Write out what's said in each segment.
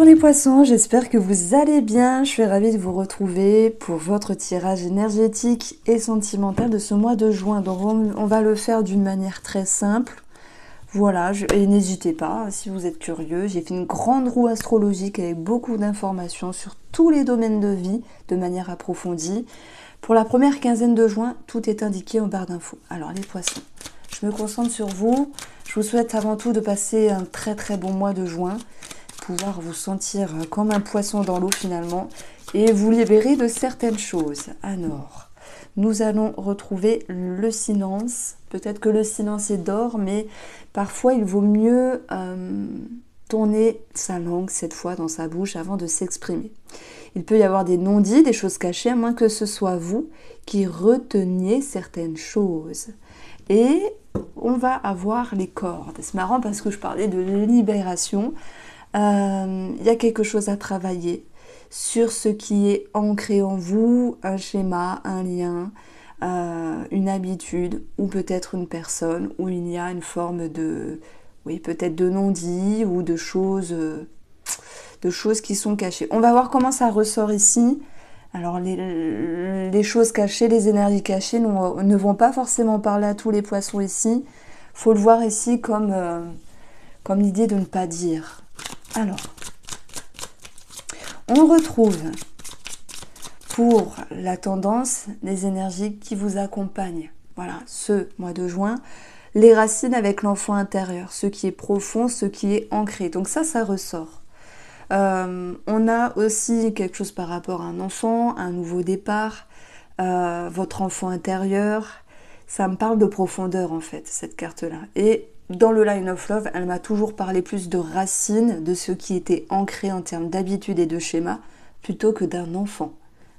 Bonjour les poissons, j'espère que vous allez bien. Je suis ravie de vous retrouver pour votre tirage énergétique et sentimental de ce mois de juin. Donc on va le faire d'une manière très simple. Voilà, et n'hésitez pas, si vous êtes curieux, j'ai fait une grande roue astrologique avec beaucoup d'informations sur tous les domaines de vie de manière approfondie. Pour la première quinzaine de juin, tout est indiqué en barre d'infos. Alors les poissons, je me concentre sur vous. Je vous souhaite avant tout de passer un très très bon mois de juin, pouvoir vous sentir comme un poisson dans l'eau finalement et vous libérer de certaines choses. Alors, nous allons retrouver le silence. Peut-être que le silence est d'or, mais parfois il vaut mieux tourner sa langue cette fois dans sa bouche avant de s'exprimer. Il peut y avoir des non-dits, des choses cachées, à moins que ce soit vous qui reteniez certaines choses. Et on va avoir les cordes. C'est marrant parce que je parlais de libération. Il y a quelque chose à travailler sur ce qui est ancré en vous, un schéma, un lien, une habitude ou peut-être une personne où il y a une forme de, oui, peut-être de non-dit ou de choses qui sont cachées. On va voir comment ça ressort ici. Alors les choses cachées, les énergies cachées ne vont pas forcément parler à tous les poissons ici. Il faut le voir ici comme l'idée de ne pas dire. Alors, on retrouve pour la tendance les énergies qui vous accompagnent. Voilà, ce mois de juin, les racines avec l'enfant intérieur, ce qui est profond, ce qui est ancré. Donc ça ressort. On a aussi quelque chose par rapport à un enfant, un nouveau départ, votre enfant intérieur. Ça me parle de profondeur en fait, cette carte-là. Et dans le Line of Love, elle m'a toujours parlé plus de racines, de ce qui était ancré en termes d'habitude et de schéma, plutôt que d'un enfant.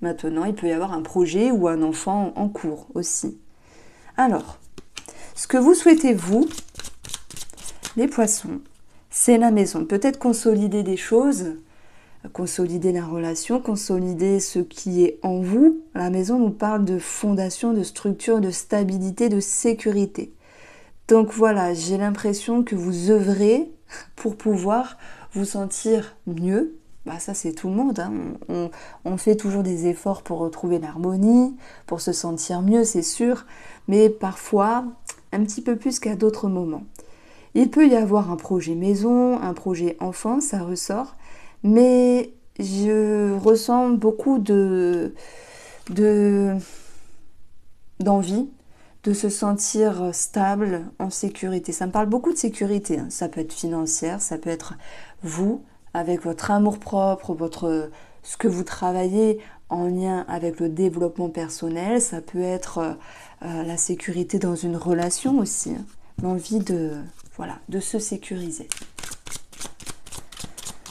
Maintenant, il peut y avoir un projet ou un enfant en cours aussi. Alors, ce que vous souhaitez, vous, les poissons, c'est la maison. Peut-être consolider des choses, consolider la relation, consolider ce qui est en vous. La maison nous parle de fondation, de structure, de stabilité, de sécurité. Donc voilà, j'ai l'impression que vous œuvrez pour pouvoir vous sentir mieux. Bah ça c'est tout le monde, hein. On fait toujours des efforts pour retrouver l'harmonie, pour se sentir mieux, c'est sûr, mais parfois un petit peu plus qu'à d'autres moments. Il peut y avoir un projet maison, un projet enfant, ça ressort, mais je ressens beaucoup d'envie de se sentir stable, en sécurité. Ça me parle beaucoup de sécurité, hein. Ça peut être financière, ça peut être vous, avec votre amour-propre, ce que vous travaillez en lien avec le développement personnel. Ça peut être la sécurité dans une relation aussi, hein. L'envie de se sécuriser.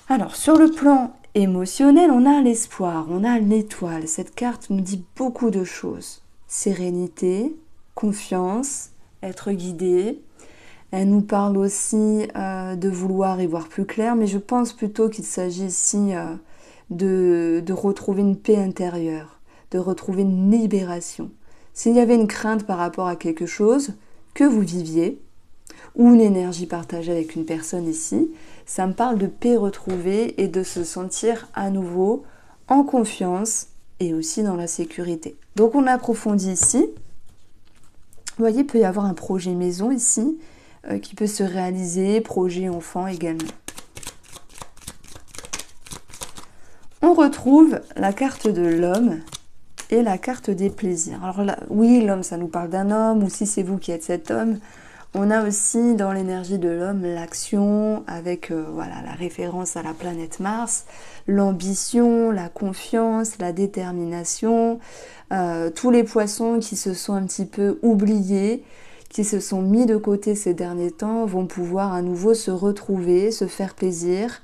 Alors, sur le plan émotionnel, on a l'espoir, on a l'étoile. Cette carte nous dit beaucoup de choses. Sérénité, confiance, être guidé. Elle nous parle aussi de vouloir y voir plus clair, mais je pense plutôt qu'il s'agit ici de retrouver une paix intérieure, de retrouver une libération. S'il y avait une crainte par rapport à quelque chose que vous viviez, ou une énergie partagée avec une personne ici, ça me parle de paix retrouvée et de se sentir à nouveau en confiance et aussi dans la sécurité. Donc on approfondit ici. Vous voyez, il peut y avoir un projet maison ici qui peut se réaliser, projet enfant également. On retrouve la carte de l'homme et la carte des plaisirs. Alors là, oui, l'homme, ça nous parle d'un homme, ou si c'est vous qui êtes cet homme. On a aussi dans l'énergie de l'homme l'action avec voilà, la référence à la planète Mars, l'ambition, la confiance, la détermination, tous les poissons qui se sont un petit peu oubliés, qui se sont mis de côté ces derniers temps, vont pouvoir à nouveau se retrouver, se faire plaisir,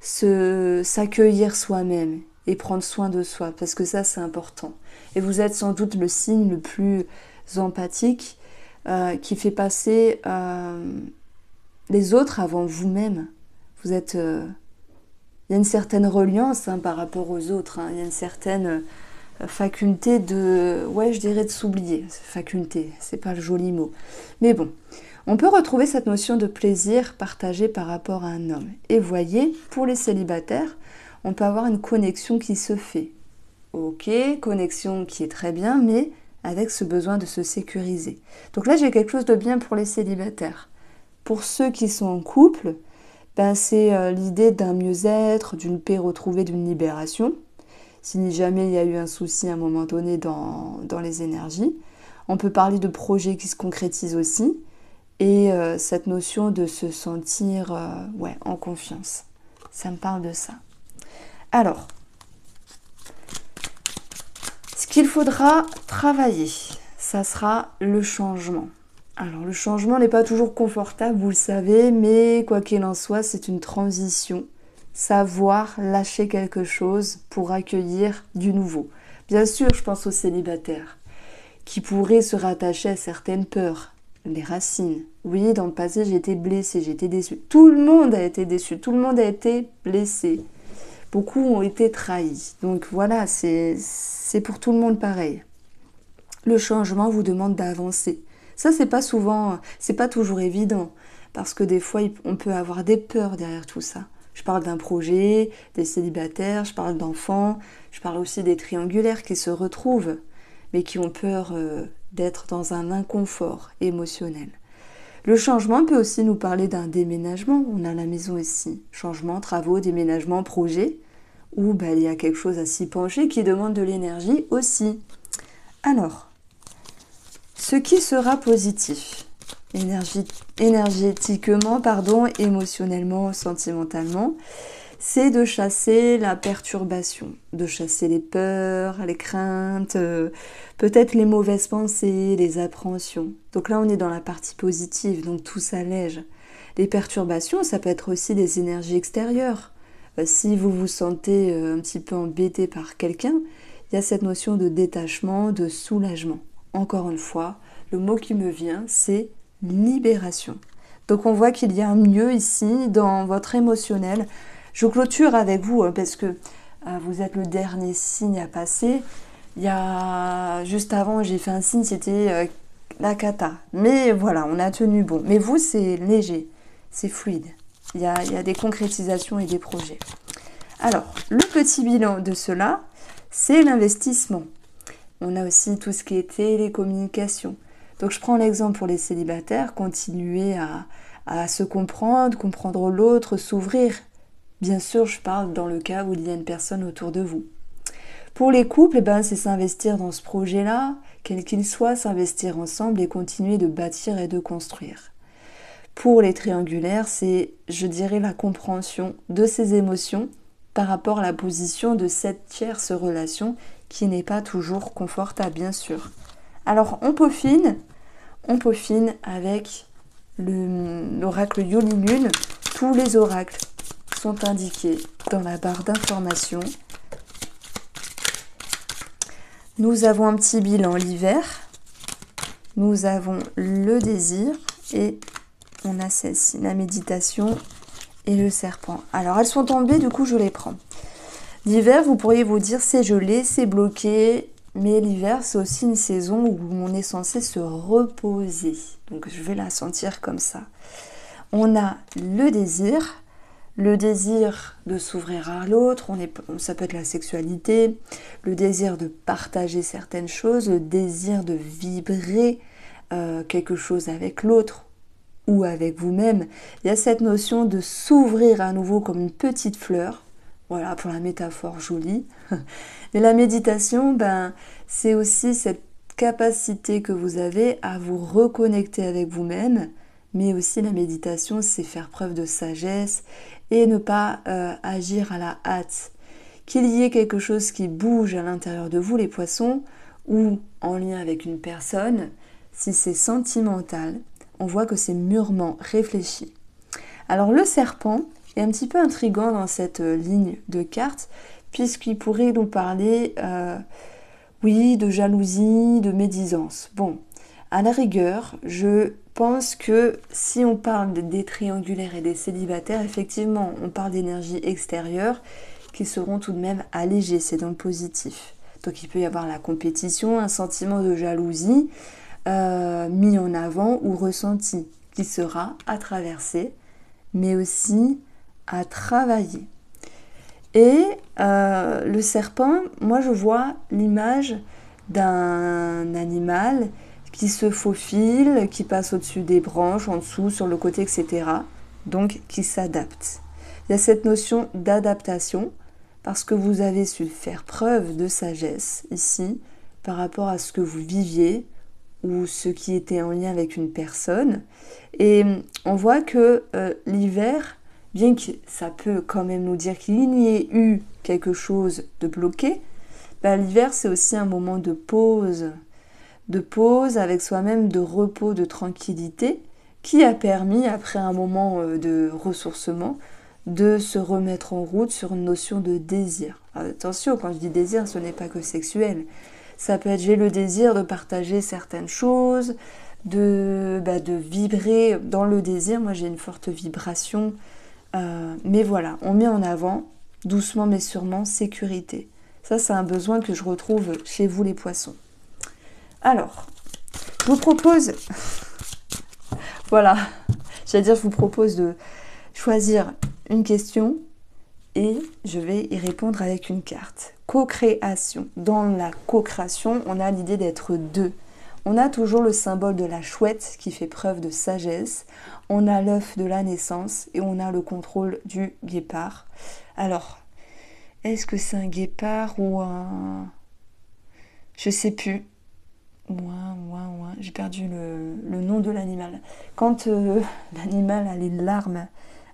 s'accueillir soi-même et prendre soin de soi, parce que ça c'est important. Et vous êtes sans doute le signe le plus empathique, qui fait passer les autres avant vous-même. Vous êtes, il y a une certaine reliance par rapport aux autres, hein. Il y a une certaine faculté de, ouais, je dirais de s'oublier. Faculté, c'est pas le joli mot. Mais bon, On peut retrouver cette notion de plaisir partagé par rapport à un homme. Et voyez, pour les célibataires, on peut avoir une connexion qui se fait. Ok, connexion qui est très bien, mais avec ce besoin de se sécuriser. Donc là, j'ai quelque chose de bien pour les célibataires. Pour ceux qui sont en couple, ben c'est l'idée d'un mieux-être, d'une paix retrouvée, d'une libération. Si jamais il y a eu un souci à un moment donné dans les énergies. On peut parler de projets qui se concrétisent aussi. Et cette notion de se sentir ouais, en confiance. Ça me parle de ça. Alors, ce qu'il faudra travailler, ça sera le changement. Alors, le changement n'est pas toujours confortable, vous le savez, mais quoi qu'il en soit, c'est une transition. Savoir lâcher quelque chose pour accueillir du nouveau. Bien sûr, je pense aux célibataires qui pourraient se rattacher à certaines peurs, les racines. Oui, dans le passé, j'ai été blessée, j'ai été déçue. Tout le monde a été déçu, tout le monde a été blessé. Beaucoup ont été trahis. Donc voilà, c'est pour tout le monde pareil. Le changement vous demande d'avancer. Ça, c'est pas souvent, c'est pas toujours évident. Parce que des fois, on peut avoir des peurs derrière tout ça. Je parle d'un projet, des célibataires, je parle d'enfants, je parle aussi des triangulaires qui se retrouvent, mais qui ont peur d'être dans un inconfort émotionnel. Le changement peut aussi nous parler d'un déménagement. On a la maison ici. Changement, travaux, déménagement, projet. Ou il y a quelque chose à s'y pencher qui demande de l'énergie aussi. Alors, ce qui sera positif, énergétiquement, émotionnellement, sentimentalement, c'est de chasser la perturbation, de chasser les peurs, les craintes, peut-être les mauvaises pensées, les appréhensions. Donc là, on est dans la partie positive, donc tout s'allège. Les perturbations, ça peut être aussi des énergies extérieures. Si vous vous sentez un petit peu embêté par quelqu'un, il y a cette notion de détachement, de soulagement. Encore une fois, le mot qui me vient, c'est libération. Donc on voit qu'il y a un mieux ici dans votre émotionnel. Je clôture avec vous parce que vous êtes le dernier signe à passer. Il y a juste avant, j'ai fait un signe, c'était la cata. Mais voilà, on a tenu bon. Mais vous, c'est léger, c'est fluide. Il y a des concrétisations et des projets. Alors, le petit bilan de cela, c'est l'investissement. On a aussi tout ce qui est télécommunication. Donc je prends l'exemple pour les célibataires, continuer à se comprendre l'autre, s'ouvrir. Bien sûr, je parle dans le cas où il y a une personne autour de vous. Pour les couples, c'est s'investir dans ce projet-là, quel qu'il soit, s'investir ensemble et continuer de bâtir et de construire. Pour les triangulaires, c'est, je dirais, la compréhension de ses émotions par rapport à la position de cette tierce relation qui n'est pas toujours confortable, bien sûr. Alors, on peaufine avec l'oracle Yoli Lune. Tous les oracles sont indiqués dans la barre d'information. Nous avons un petit bilan l'hiver. Nous avons le désir et on a celle-ci, la méditation et le serpent. Alors, elles sont tombées, du coup, je les prends. L'hiver, vous pourriez vous dire, c'est gelé, c'est bloqué. Mais l'hiver, c'est aussi une saison où on est censé se reposer. Donc, je vais la sentir comme ça. On a le désir de s'ouvrir à l'autre. Ça peut être la sexualité, le désir de partager certaines choses, le désir de vibrer quelque chose avec l'autre ou avec vous-même. Il y a cette notion de s'ouvrir à nouveau comme une petite fleur. Voilà, pour la métaphore jolie. Et la méditation, c'est aussi cette capacité que vous avez à vous reconnecter avec vous-même. Mais aussi la méditation, c'est faire preuve de sagesse et ne pas agir à la hâte. Qu'il y ait quelque chose qui bouge à l'intérieur de vous, les poissons, ou en lien avec une personne, si c'est sentimental, on voit que c'est mûrement réfléchi. Alors le serpent est un petit peu intriguant dans cette ligne de cartes, puisqu'il pourrait nous parler, de jalousie, de médisance. Bon, à la rigueur, je pense que si on parle des triangulaires et des célibataires, effectivement, on parle d'énergie extérieure qui seront tout de même allégées, c'est dans le positif. Donc il peut y avoir la compétition, un sentiment de jalousie mis en avant ou ressenti. qui sera à traverser, mais aussi à travailler. Et le serpent, moi je vois l'image d'un animal qui se faufile, qui passe au-dessus des branches, en dessous, sur le côté, etc. Donc qui s'adapte. Il y a cette notion d'adaptation parce que vous avez su faire preuve de sagesse ici par rapport à ce que vous viviez ou ce qui était en lien avec une personne. Et on voit que l'hiver, bien que ça peut quand même nous dire qu'il y ait eu quelque chose de bloqué, l'hiver c'est aussi un moment de pause avec soi-même, de repos, de tranquillité, qui a permis, après un moment de ressourcement, de se remettre en route sur une notion de désir. Attention, quand je dis désir, ce n'est pas que sexuel. Ça peut être j'ai le désir de partager certaines choses, de vibrer dans le désir. Moi, j'ai une forte vibration. Mais voilà, on met en avant, doucement mais sûrement, sécurité. Ça, c'est un besoin que je retrouve chez vous, les poissons. Alors, je vous propose... voilà, je vous propose de choisir une question et je vais y répondre avec une carte. Co-création. Dans la co-création, on a l'idée d'être deux. On a toujours le symbole de la chouette qui fait preuve de sagesse. On a l'œuf de la naissance et on a le contrôle du guépard. Alors, est-ce que c'est un guépard ou un... Je sais plus. J'ai perdu le nom de l'animal. Quand l'animal a les larmes...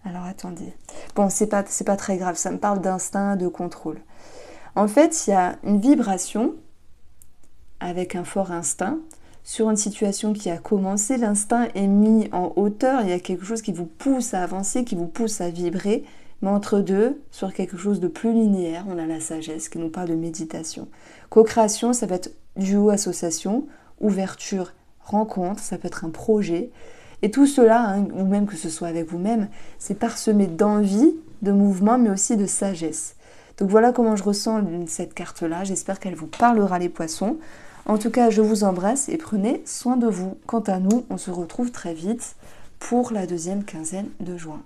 Alors attendez. Bon, c'est pas très grave, ça me parle d'instinct, de contrôle. En fait, il y a une vibration avec un fort instinct sur une situation qui a commencé. L'instinct est mis en hauteur, il y a quelque chose qui vous pousse à avancer, qui vous pousse à vibrer, mais entre deux, sur quelque chose de plus linéaire, on a la sagesse qui nous parle de méditation. Co-création, ça peut être duo, association, ouverture, rencontre, ça peut être un projet. Et tout cela, ou même que ce soit avec vous-même, c'est parsemé d'envie, de mouvement, mais aussi de sagesse. Donc voilà comment je ressens cette carte-là. J'espère qu'elle vous parlera, les poissons. En tout cas, je vous embrasse et prenez soin de vous. Quant à nous, on se retrouve très vite pour la deuxième quinzaine de juin.